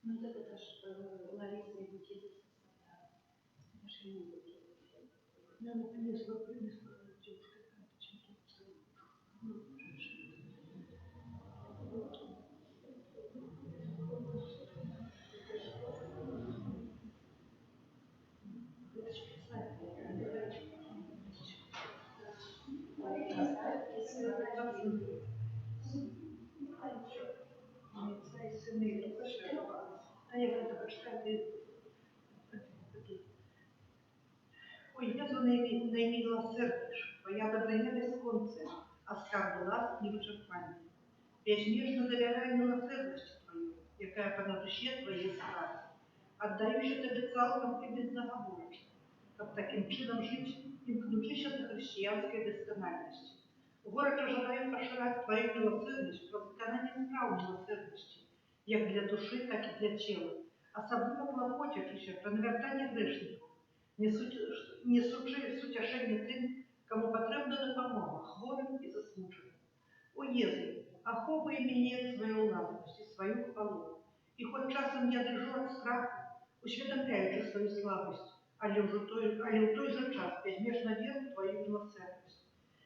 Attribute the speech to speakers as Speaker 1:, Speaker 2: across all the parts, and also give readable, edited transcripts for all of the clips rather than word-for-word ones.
Speaker 1: Ну так это ж Лариса и Бутидов составляла. Я ж не буду.
Speaker 2: Я принесла девушка Ой, Jezu najmilosrdniejszy, Twoja dobrania bez końca, a skarbu łask niewyczerpalny. Безмежно доверяю милосердности Твою, якая по душе Твоей справе. Отдаю się Тебе цалком и безнаговорочно, как таким чином жить, имкнучися до христианской доскональности. Горячо жадаю поширать Твою милосердность про виконання справ милосердности, як для души, так и для тела, особливо клопочучися про навертання грешників, несучи сутяшення тим, кому потрібна допомога, хворим і засмученим. О Єзу, охопай мене свою ладність і свою хвалу, і хоч часом я дрижу від страху, усвідомляючи свою слабость, але в той же час безмежно віру в Твою милосердність.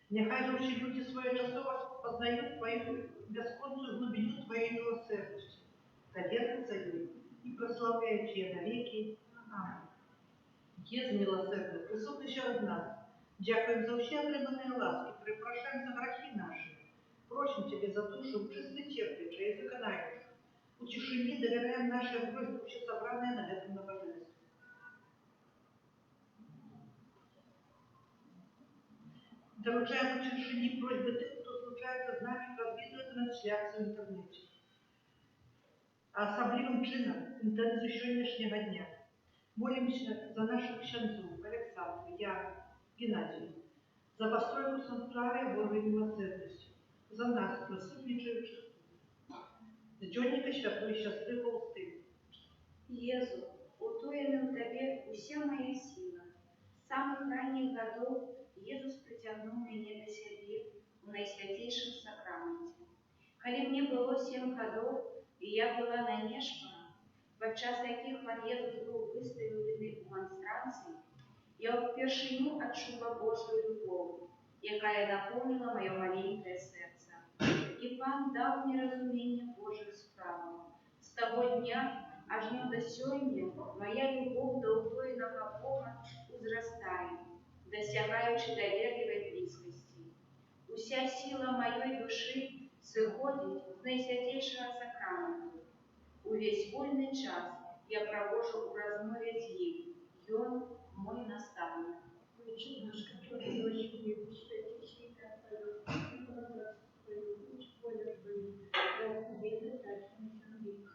Speaker 2: Нехай же всі люди своєчасово познають Твою безконную глубину Твоей милосердности, доверятся ей и прославляют Тебя навеки. Аминь. Єзу милосердний, присутній серед нас, дякуємо за всі отримані ласки, припрошаємо за грехи наші. Просим Тебя за то, чтобы чисто терпящие и законающие, у тишине доверяем нашей просьбе все собранные на этом набожестве. Доручаем у тишине просьбы тех, кто случается с нами как видеотрансляцию в интернете. А особливым чином интенцию сегодняшнего дня. Молимся за наших księdzów Александра, Яна, Геннадия, за постройку санктуария Божьей милосердности, за нас, присутничающих тут. Дзённика святой сестры Фаустины.
Speaker 1: Езу, утоена в Тебе уся моя сила. С самых ранних годов Иисус притягнул меня до себе в наисвятейшем сакраменте. Коли мне было 7 годов, и я была нанешена, подчас яких Пан Езус был выставленный у монстранций, я впершиню отчула Божию любовь, якая наполнила мое маленькое сердце. И Пан дал мне разумение Божию справу. С того дня аж до сёння моя любовь до утоеного Бога узрастает, досягаючи доверливой близкости. Уся сила моей души сыходит з наисвятейшего сакраменту. Увесь вольный час я провожу у размове з ним. Он мой наставник.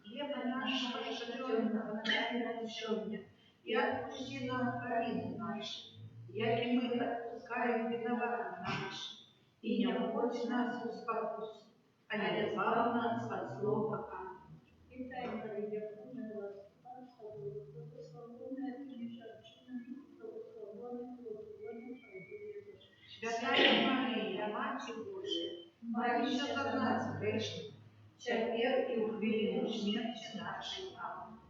Speaker 2: Хлеба нашего ежедневного дай нам сегодня, и отпусти нам провины наши, яки мы отпускаем виноватым нашим, и не вводь нас в спокус, а не избавь нас от злого. Аминь. Святая Мария, Матерь Божия, молись за нас, грешных, теперь и в хвилину смерти нашей. Аминь.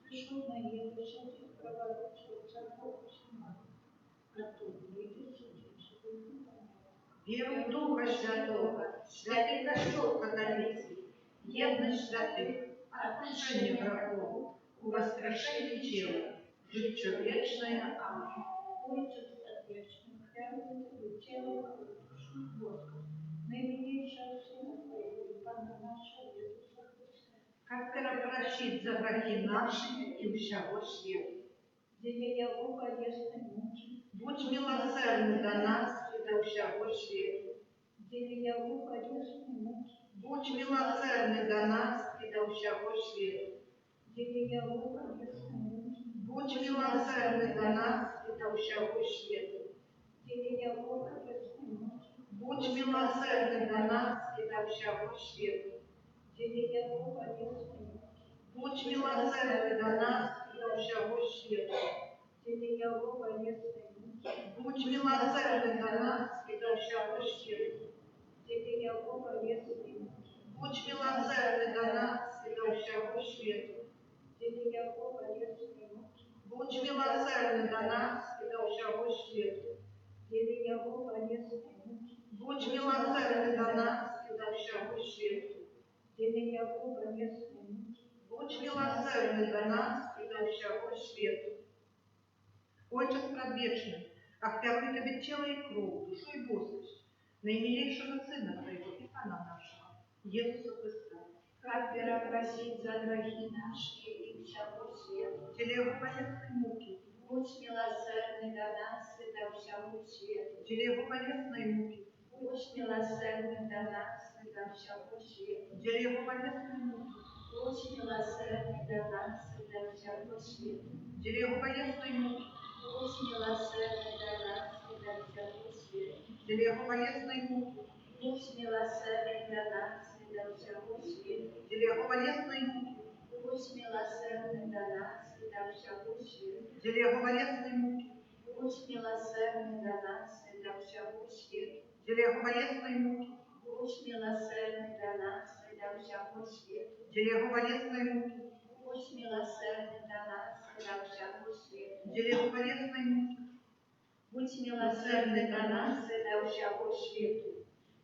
Speaker 3: Пишу на языке проворачиваться очень мало. Готов видеть судить,
Speaker 2: Веру в Духа Святого, святий костел католицький, єдність святых, отпущение грехов, у воскрешении тела, житие вечное. Аминь.
Speaker 3: Отец Отвечный, храни тело и душу Бога, наименьшее Сына Твоего и Пана нашего Иисуса Христа,
Speaker 2: Как прощить за грехи наши и всего света.
Speaker 3: где Его полезной муки,
Speaker 2: Будь милосердны до нас и до всего света.
Speaker 3: где Его полезной муки,
Speaker 2: Будь милосердны до нас и до всего света.
Speaker 3: где Его полезной муки,
Speaker 2: Будь милосердны до нас и до всего света.
Speaker 3: где Его полезной муки,
Speaker 2: Будь милосердны до нас и до всего света.
Speaker 3: где Его полезной муки,
Speaker 2: Будь милосердны до нас и до всего света.
Speaker 3: где Его полезной муки,
Speaker 2: Будь милосердны до нас и до всего света.
Speaker 3: где Его полезной муки,
Speaker 2: Будь милосердны до нас и до всего света.
Speaker 3: где Его полезной муки,
Speaker 2: Будь милосердны до нас и до всего света.
Speaker 3: где Его полезной муки,
Speaker 2: Будь милосердны до нас и до всего света.
Speaker 3: где Его полезной муки,
Speaker 2: Будь милосердны до нас и до всего света. Отче предвечный, охвяруй Тебе тело и кровь, душу и Господь, наимилейшего Сына Твоего и Пана нашего, Иисуса Христа.
Speaker 1: Как просить за грехи наши и всего света.
Speaker 2: Телегу полезной муки,
Speaker 1: Будь милосердный до нас и до всего света.
Speaker 2: телегу полезной муки,
Speaker 1: Будь милосердный до нас и до всего света.
Speaker 2: телегу полезной муки,
Speaker 1: Будь милосердный до нас и до всего света.
Speaker 2: телегу полезной муки,
Speaker 1: Будь милосердный до нас и до всего света.
Speaker 2: телегу полезной муки,
Speaker 1: Будь милосердный до нас и до всего света.
Speaker 2: телегу полезной муки,
Speaker 1: Будь милосердный до нас и до всего света.
Speaker 2: телегу полезной муки,
Speaker 1: Будь милосердный до нас и до всего света.
Speaker 2: телегу полезной муки,
Speaker 1: Будь милосердный до нас и до всего света.
Speaker 2: телегу полезной муки,
Speaker 1: Будь милосердный до нас и до всего света.
Speaker 2: телегу полезной муки.
Speaker 1: Будь милосердный до нас и до всего света.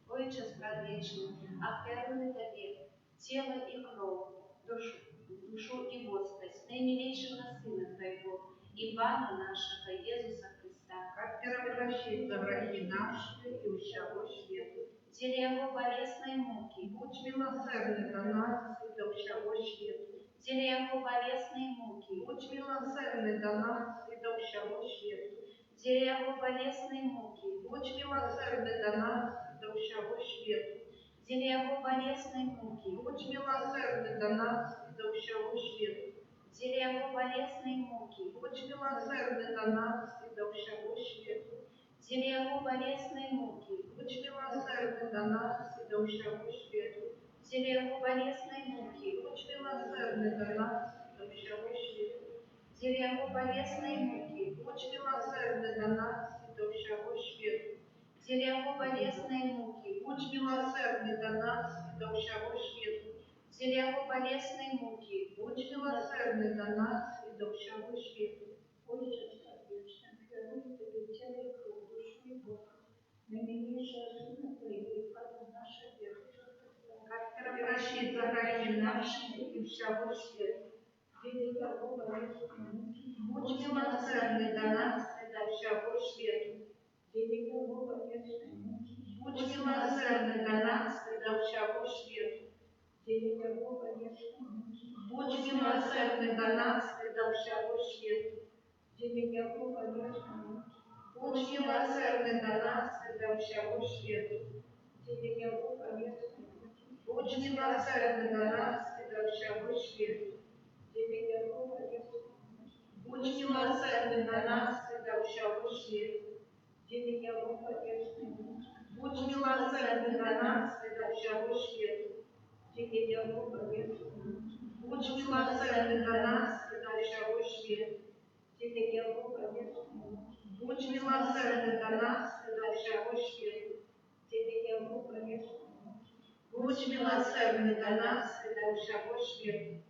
Speaker 1: Отче предвечный, охвяруй Тебе тело и кровь, душу и Господь, наимилейшего Сына Твоего и Пана нашего Иисуса Христа.
Speaker 2: Как прощить за грехи наши и всего света.
Speaker 1: Теле Его болезной муки,
Speaker 2: Будь милосердны до нас и до всего света.
Speaker 1: теле Его болезной муки,
Speaker 2: Будь милосердны до нас и до всего света.
Speaker 1: теле Его болезной муки,
Speaker 2: Будь милосердны до нас и до всего света.
Speaker 1: теле Его болезной муки,
Speaker 2: Будь милосердны до нас и до всего света.
Speaker 1: теле Его болезной муки,
Speaker 2: Будь милосердны до нас и до всего света.
Speaker 1: теле Его болезной муки,
Speaker 2: Будь милосердны до нас и до всего света.
Speaker 1: теле Его болезной муки,
Speaker 2: Будь милосердны до нас и до всего света.
Speaker 1: теле Его болезной муки,
Speaker 2: Будь милосердны до нас и до всего света.
Speaker 1: теле Его болезной муки,
Speaker 2: Будь милосердны до нас и до всего света.
Speaker 1: теле Его болезной муки,
Speaker 2: Будь милосердны до нас и до всего света.
Speaker 3: Отец Отвечный, храни Тебе тело и кровь, душу и Бога, наименьшее Сына Твоего и Пана нашего Иисуса Христа,
Speaker 2: Как прощить за грехи наши и всего света.
Speaker 3: где Его болезной муки,
Speaker 2: Будь милосердны до нас и до всего света.
Speaker 3: где Его болезной муки,
Speaker 2: Будь милосердны до нас и до всего света.
Speaker 3: где Его болезной муки,
Speaker 2: Будь милосердны до нас и до всего света.
Speaker 3: где Его болезной муки,
Speaker 2: Будь милосердны до нас и до всего света.
Speaker 3: где Его болезной муки,
Speaker 2: Будь милосердны до нас и до всего света.
Speaker 3: где Его болезной муки,
Speaker 2: Будь милосердны до нас и до всего света.
Speaker 3: где Его болезной муки,
Speaker 2: Будь милосердны до нас и до всего света.
Speaker 3: где Его болезной муки,
Speaker 2: Будь милосердны до нас и до всего света.
Speaker 3: где Его болезной муки,
Speaker 2: Будь милосердны до нас и до всего света.
Speaker 3: где Его болезной муки,
Speaker 2: Будь милосердны до нас и до всего света.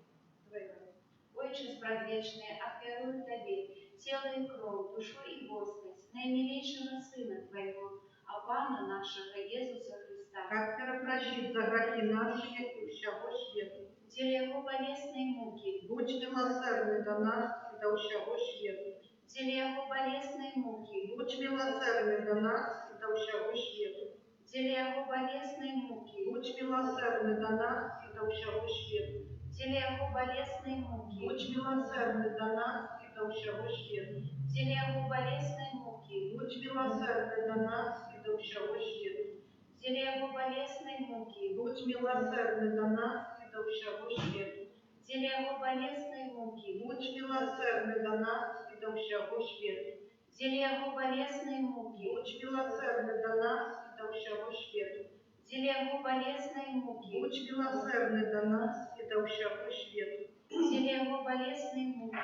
Speaker 1: Отче Отче предвечный, оферую Тебе тело и кровь, душу и Господь, наимилейшего Сына Твоего, а Пана нашего Иисуса Христа,
Speaker 2: как прощить за грехи наши и всего света.
Speaker 1: деле Его болезной муки,
Speaker 2: Будь милосердный до нас и до всего света.
Speaker 1: деле Его болезной муки,
Speaker 2: Будь милосердный до нас и до всего света.
Speaker 1: деле Его болезной муки,
Speaker 2: Будь милосердный до нас и до всего света.
Speaker 1: деле Его болезной муки,
Speaker 2: Будь милосердный до нас и до всего света.
Speaker 1: деле Его болезной муки,
Speaker 2: Будь милосердный до нас и до всего света.
Speaker 1: деле Его болезной муки,
Speaker 2: Будь милосердный до нас и до всего света.
Speaker 1: деле Его болезной муки,
Speaker 2: Будь милосердный до нас и до всего света.
Speaker 1: деле Его болезной муки,
Speaker 2: Будь милосердный до нас и до всего света.
Speaker 1: деле Его болезной муки,
Speaker 2: Будь милосердный до нас и до всего света.
Speaker 1: деле Его болезной муки,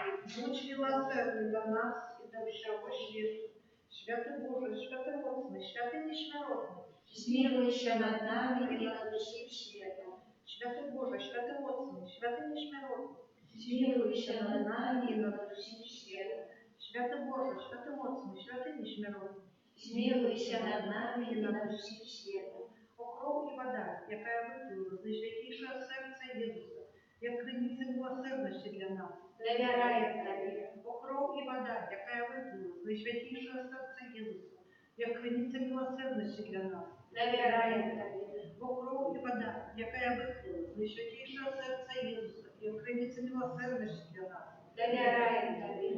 Speaker 2: Будь милосердный до нас и до всего света. Святый Боже, святый Отцный, святый Несмиротный,
Speaker 1: смилуйся над нами и над всем светом.
Speaker 2: святый Боже, святый Отцный, святый Несмиротный,
Speaker 1: Смилуйся над нами и над всем светом.
Speaker 2: святый Боже, святый Отцный, святый Несмиротний,
Speaker 1: Смилуйся над нами и над всем светом.
Speaker 2: о кров і вода, яка виплила з найсвятішого серця Ісуса, як криниця милосердності для нас.
Speaker 1: Доверяем Тебе,
Speaker 2: О кров і вода, яка виплила з найсвятішого серця Ісуса, як криниця милосердності для нас.
Speaker 1: доверяем Тебе,
Speaker 2: О кров і вода, яка виплила з найсвятішого серця Ісуса, як криниця милосердності для нас.
Speaker 1: доверяем Тебе,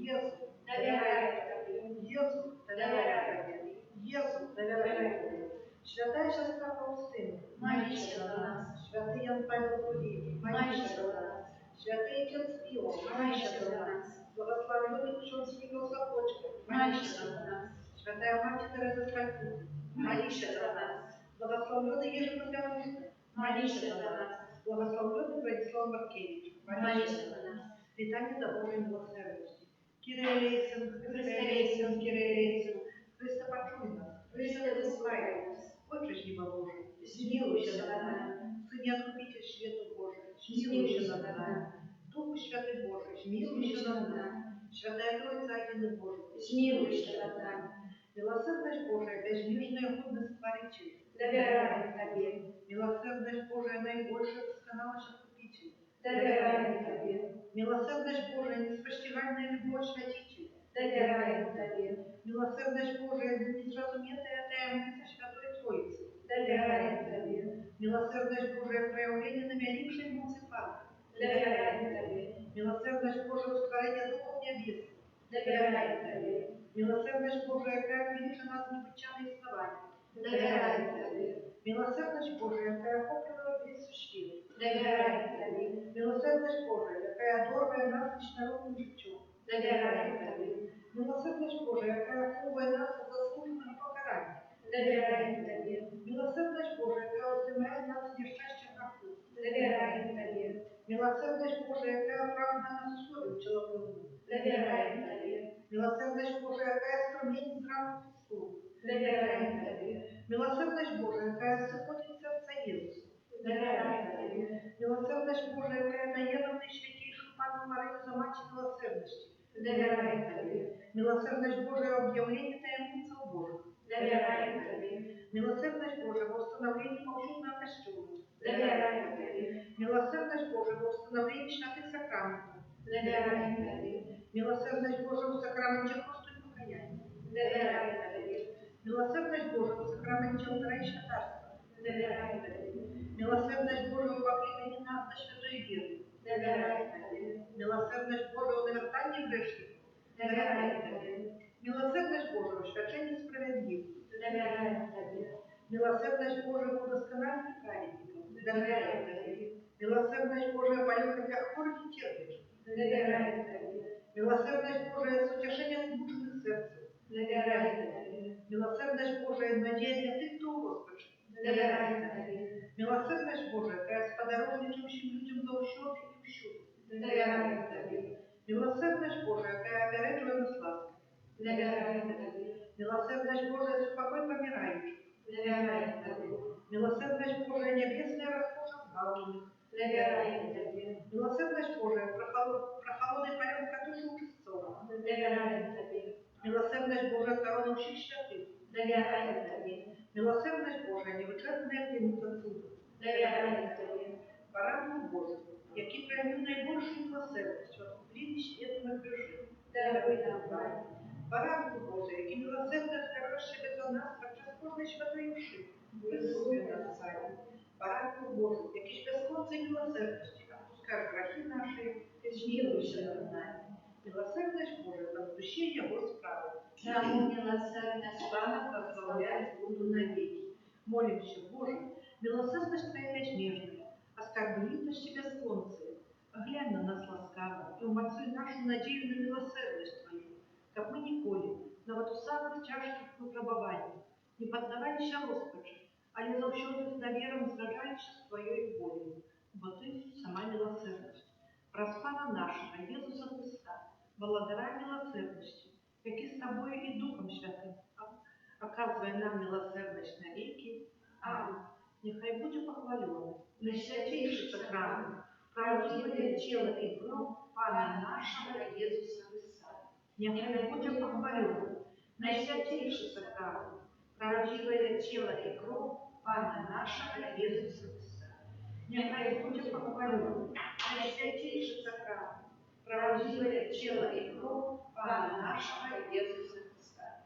Speaker 2: Єсу,
Speaker 1: доверяем Тебе,
Speaker 2: Єсу,
Speaker 1: доверяем Тебе.
Speaker 2: Єсу, доверяй. Свята сестра Фаустина,
Speaker 1: Молись за нас,
Speaker 2: святий Ян Павло II,
Speaker 1: молись за нас,
Speaker 2: святий отець Піо,
Speaker 1: молись за нас,
Speaker 2: благословенный учен Святого Сапочка,
Speaker 1: молись за нас,
Speaker 2: святая Мать Тереза з Калькутты,
Speaker 1: молись за нас,
Speaker 2: благословенный Ежи Кузьминушка,
Speaker 1: молись за нас,
Speaker 2: благословенный Владислав Маркевич,
Speaker 1: молись за нас.
Speaker 2: Вітання за Божою милосердності. Кириле Лейсен,
Speaker 1: Христе Лейсен,
Speaker 2: Кириле Лейсен, Христе почуй нас,
Speaker 1: Христе, вислухай нас,
Speaker 2: Отче ж неба Божий,
Speaker 1: смилуйся над нами,
Speaker 2: Сыне Откупитель света Божий,
Speaker 1: смилуйся над нами,
Speaker 2: Духу Святый Божий, смилуйся над нами, Святая Троица Один Божий,
Speaker 1: смилуйся над нами.
Speaker 2: милосердность Божия, безмежная годность Творителя,
Speaker 1: Доверяем Тебе,
Speaker 2: милосердность Божия, наибольшая досконалость Откупителя,
Speaker 1: доверяем Тебе,
Speaker 2: милосердность Божия, неспостигальная любовь Святителя,
Speaker 1: доверяем Тебе,
Speaker 2: милосердность Божия, неразуметая таямница Святой Троицы,
Speaker 1: доверяем Тебе,
Speaker 2: милосердность Божия, проявление наимилейшей эмансипации,
Speaker 1: доверяем Тебе,
Speaker 2: милосердность Божия, устроение духов небес,
Speaker 1: доверяем Тебе,
Speaker 2: милосердность Божия, какая велича нас необычайные основания,
Speaker 1: доверяем Тебе,
Speaker 2: милосердность Божия, какая охоплена весь сущий,
Speaker 1: доверяем Тебе,
Speaker 2: милосердность Божия, какая одорвая нас международным житьем,
Speaker 1: доверяем Тебе,
Speaker 2: милосердность Божия, какая оховывает нас от заслуженного покарания,
Speaker 1: доверяем Тебе,
Speaker 2: милосердность Божия, какая устремляет нас в несчастье греху,
Speaker 1: доверяем Тебе,
Speaker 2: милосердность Божия, какая оправдана нас условием человека,
Speaker 1: доверяем Тебе,
Speaker 2: милосердность Божия, какая стремление здравых Христу,
Speaker 1: доверяем Тебе,
Speaker 2: милосердность Божия, какая заходит в сердце Иисуса,
Speaker 1: доверяем Тебе,
Speaker 2: милосердность Божия, какая таена в наисвятейшую Панну Марию за мать милосердности,
Speaker 1: доверяем Тебе,
Speaker 2: милосердность Божия, объявление таемниц Божьих,
Speaker 1: доверяем Тебе,
Speaker 2: милосердность Божия в установлении повсюдного костюма,
Speaker 1: доверяем Тебе,
Speaker 2: милосердность Божия в установлении святых сакраментов,
Speaker 1: доверяем Тебе,
Speaker 2: милосердность Божия в сакраменте просто и покаяния,
Speaker 1: доверяем Тебе,
Speaker 2: милосердность Божия в сакраменте алтаря и святарства,
Speaker 1: доверяем Тебе,
Speaker 2: милосердность Божия в покреплении нас на святой вере,
Speaker 1: доверяем Тебе,
Speaker 2: милосердность Божия в навертании грешников,
Speaker 1: доверяем Тебе,
Speaker 2: милосердность Божия в священии справедливых,
Speaker 1: доверяем Тебе,
Speaker 2: милосердность Божия в удоскональных праведников,
Speaker 1: доверяем Тебе,
Speaker 2: милосердность Божия поет для хворых и терпящих,
Speaker 1: доверяем Тебе,
Speaker 2: милосердность Божия с утешением смученных сердцем,
Speaker 1: доверяем Тебе,
Speaker 2: милосердность Божия надеясь для тех, кто Господь,
Speaker 1: доверяем Тебе,
Speaker 2: милосердность Божия, какая с подорожничающим людям за ущёт и всюду,
Speaker 1: доверяем Тебе,
Speaker 2: милосердность Божия, какая опереживает нас лаской,
Speaker 1: доверяем Тебе,
Speaker 2: милосердность Божия с упокой помирающих,
Speaker 1: доверяем Тебе,
Speaker 2: милосердность Божия небесная расскажет позбавленных.
Speaker 3: Доверяем Тебе.
Speaker 2: Милосердность Божия, прохолодный полет катушек Чистого.
Speaker 3: Доверяем Тебе.
Speaker 2: Милосердность Божия, коронавших святых.
Speaker 3: Доверяем Тебе.
Speaker 2: Милосердность Божия, невычерпная плинута цуда.
Speaker 3: Доверяем Тебе.
Speaker 2: Барану Божию, який проявив найбільшу милосердість, откупління світу на гріхи.
Speaker 3: Даруй нам, Пане.
Speaker 2: Барану Божий, який милосердно старав себе за нас, подчас кожної святої вши. Визволь нас, Царю. Барану Божий, який без конца милосердості, отпускаєш грехи наші,
Speaker 3: Ти змилуйся над нами.
Speaker 2: милосердность Божия, возмущение Его справы.
Speaker 3: Тому милосердность Пана прославлять буду навеки.
Speaker 2: Молимся, Боже, милосердность Твоя безмежная, оскорбленность бесконцая. Глянь на нас ласкаво и умоцуй нашу надею на милосердность Твою, как мы николи, но вот в самых тяжких выпробованиях, не поддавайся розпачу, але завсёды з навіром зражаючи з Твоєю волею, бо Ти сама милосердность. Праз Пана нашего, Иисуса Христа, благодаря милосердности, який с Тобою и Духом Святым, оказывая нам милосердность навеки. Аминь. Нехай буде похвалено наисвятейший сакрамент, правдивое тело и кровь Пана нашего Иисуса Христа. Нехай буде похвалено наисвятейший сакрамент, правдивое тело и кровь Пана нашего Иисуса Христа. Нехай буде похвалено наисвятейший сакрамент, правдивое тело и кровь Пана нашего Иисуса Христа.